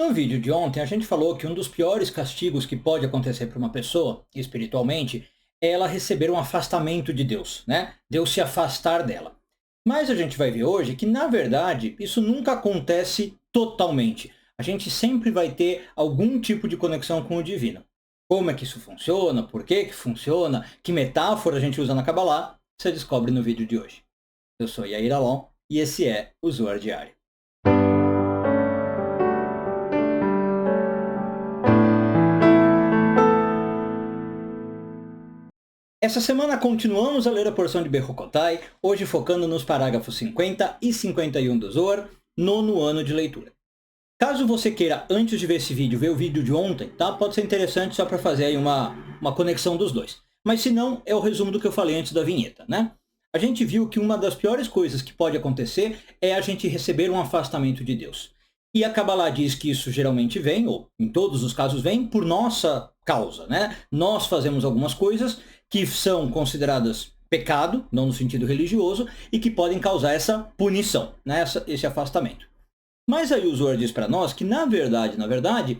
No vídeo de ontem, a gente falou que um dos piores castigos que pode acontecer para uma pessoa, espiritualmente, é ela receber um afastamento de Deus, né? Deus se afastar dela. Mas a gente vai ver hoje que, na verdade, isso nunca acontece totalmente. A gente sempre vai ter algum tipo de conexão com o divino. Como é que isso funciona? Por que que funciona? Que metáfora a gente usa na Kabbalah? Você descobre no vídeo de hoje. Eu sou Yair Alon e esse é o Zohar Diário. Essa semana continuamos a ler a porção de Bechukotai, hoje focando nos parágrafos 50 e 51 do Zohar, nono ano de leitura. Caso você queira, antes de ver esse vídeo, ver o vídeo de ontem, tá? Pode ser interessante só para fazer aí uma conexão dos dois. Mas se não, é o resumo do que eu falei antes da vinheta, né? A gente viu que uma das piores coisas que pode acontecer é a gente receber um afastamento de Deus. E a Kabbalah diz que isso geralmente vem, ou em todos os casos vem, por nossa causa, né? Nós fazemos algumas coisas que são consideradas pecado, não no sentido religioso, e que podem causar essa punição, né? Esse afastamento. Mas aí o Zohar diz para nós que, na verdade,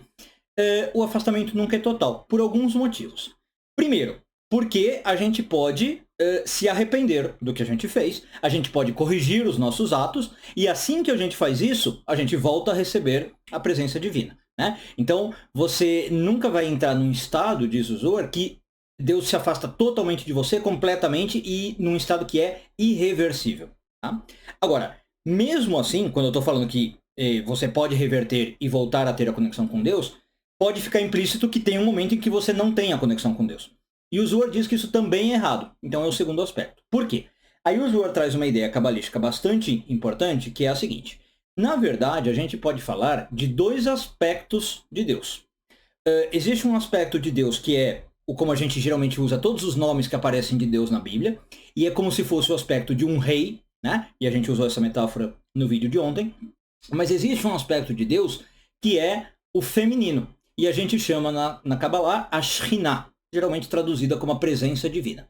o afastamento nunca é total, por alguns motivos. Primeiro, porque a gente pode se arrepender do que a gente fez, a gente pode corrigir os nossos atos, e assim que a gente faz isso, a gente volta a receber a presença divina, né? Então, você nunca vai entrar num estado, diz o Zohar, que Deus se afasta totalmente de você, completamente, e num estado que é irreversível. Tá? Agora, mesmo assim, quando eu estou falando que você pode reverter e voltar a ter a conexão com Deus, pode ficar implícito que tem um momento em que você não tem a conexão com Deus. E o Zohar diz que isso também é errado. Então é o segundo aspecto. Por quê? Aí o Zohar traz uma ideia cabalística bastante importante, que é a seguinte. Na verdade, a gente pode falar de dois aspectos de Deus. Existe um aspecto de Deus que é como a gente geralmente usa todos os nomes que aparecem de Deus na Bíblia, e é como se fosse o aspecto de um rei, né? E a gente usou essa metáfora no vídeo de ontem. Mas existe um aspecto de Deus que é o feminino. E a gente chama na Kabbalah a Shekhinah, geralmente traduzida como a presença divina.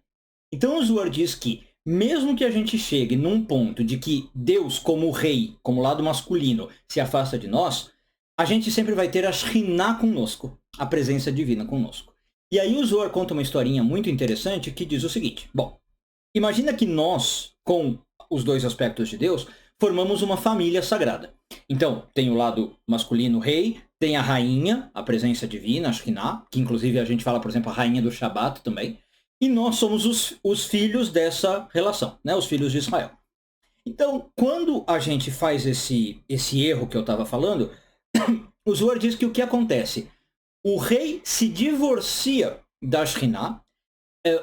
Então o Zohar diz que, mesmo que a gente chegue num ponto de que Deus, como rei, como lado masculino, se afasta de nós, a gente sempre vai ter a Shekhinah conosco, a presença divina conosco. E aí o Zohar conta uma historinha muito interessante que diz o seguinte. Bom, imagina que nós, com os dois aspectos de Deus, formamos uma família sagrada. Então, tem o lado masculino, o rei, tem a rainha, a presença divina, a Shekhinah, que inclusive a gente fala, por exemplo, a rainha do Shabat também, e nós somos os filhos dessa relação, né? Os filhos de Israel. Então, quando a gente faz esse erro que eu estava falando, o Zohar diz que o que acontece? O rei se divorcia da Shekhinah,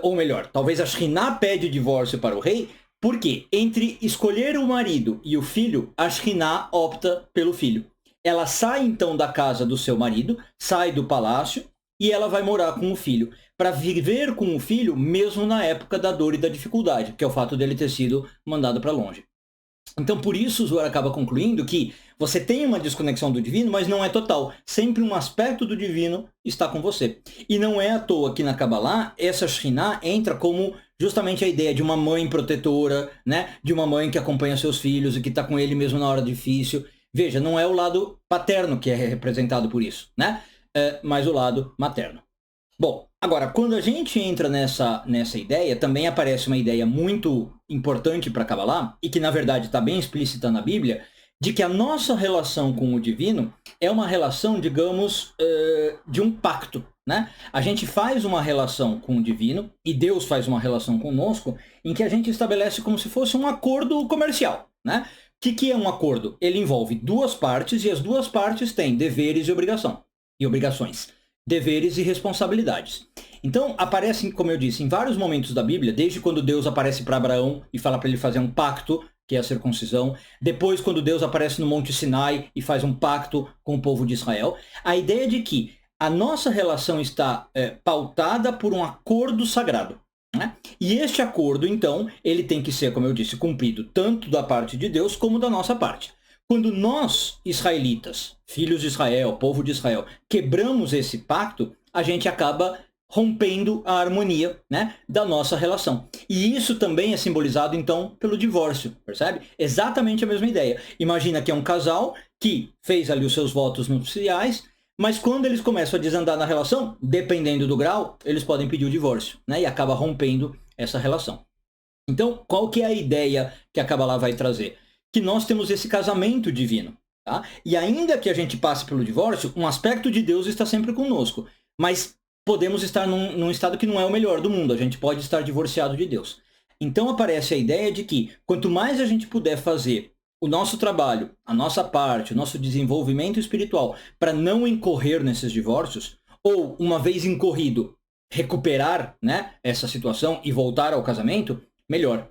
ou melhor, talvez a Shekhinah pede divórcio para o rei, porque entre escolher o marido e o filho, a Shekhinah opta pelo filho. Ela sai então da casa do seu marido, sai do palácio, e ela vai morar com o filho, para viver com o filho mesmo na época da dor e da dificuldade, que é o fato dele ter sido mandado para longe. Então, por isso, o Zohar acaba concluindo que você tem uma desconexão do divino, mas não é total. Sempre um aspecto do divino está com você. E não é à toa que na Kabbalah, essa Shekhinah entra como justamente a ideia de uma mãe protetora, né? De uma mãe que acompanha seus filhos e que está com ele mesmo na hora difícil. Veja, não é o lado paterno que é representado por isso, né? Mas o lado materno. Bom, agora, quando a gente entra nessa ideia, também aparece uma ideia muito importante para Kabbalah, e que na verdade está bem explícita na Bíblia, de que a nossa relação com o divino é uma relação, digamos, de um pacto, né? A gente faz uma relação com o divino, e Deus faz uma relação conosco, em que a gente estabelece como se fosse um acordo comercial, né? O que é um acordo? Ele envolve duas partes, e as duas partes têm deveres e obrigações. Deveres e responsabilidades. Então, aparecem, como eu disse, em vários momentos da Bíblia, desde quando Deus aparece para Abraão e fala para ele fazer um pacto, que é a circuncisão, depois quando Deus aparece no Monte Sinai e faz um pacto com o povo de Israel, a ideia de que a nossa relação está pautada por um acordo sagrado. Né? E este acordo, então, ele tem que ser, como eu disse, cumprido tanto da parte de Deus como da nossa parte. Quando nós, israelitas, filhos de Israel, povo de Israel, quebramos esse pacto, a gente acaba rompendo a harmonia, né, da nossa relação. E isso também é simbolizado, então, pelo divórcio, percebe? Exatamente a mesma ideia. Imagina que é um casal que fez ali os seus votos nupciais, mas quando eles começam a desandar na relação, dependendo do grau, eles podem pedir o divórcio, né? E acaba rompendo essa relação. Então, qual que é a ideia que a Kabbalah vai trazer? Que nós temos esse casamento divino, tá? E ainda que a gente passe pelo divórcio, um aspecto de Deus está sempre conosco. Mas podemos estar num estado que não é o melhor do mundo. A gente pode estar divorciado de Deus. Então aparece a ideia de que quanto mais a gente puder fazer o nosso trabalho, a nossa parte, o nosso desenvolvimento espiritual para não incorrer nesses divórcios, ou uma vez incorrido, recuperar, né, essa situação e voltar ao casamento, melhor.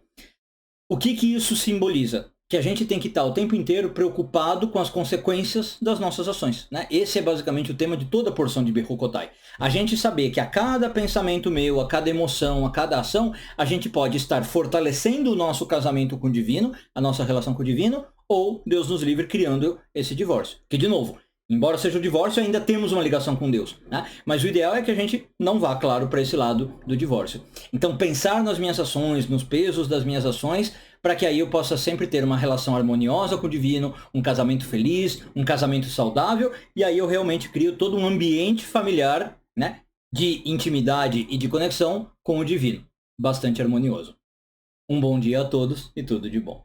O que isso simboliza? Que a gente tem que estar o tempo inteiro preocupado com as consequências das nossas ações, né? Esse é basicamente o tema de toda a porção de Bechukotai. A gente saber que a cada pensamento meu, a cada emoção, a cada ação, a gente pode estar fortalecendo o nosso casamento com o divino, a nossa relação com o divino, ou, Deus nos livre, criando esse divórcio. Que, de novo, embora seja o divórcio, ainda temos uma ligação com Deus, né? Mas o ideal é que a gente não vá, claro, para esse lado do divórcio. Então, pensar nas minhas ações, nos pesos das minhas ações, para que aí eu possa sempre ter uma relação harmoniosa com o divino, um casamento feliz, um casamento saudável, e aí eu realmente crio todo um ambiente familiar, né, de intimidade e de conexão com o divino, bastante harmonioso. Um bom dia a todos e tudo de bom.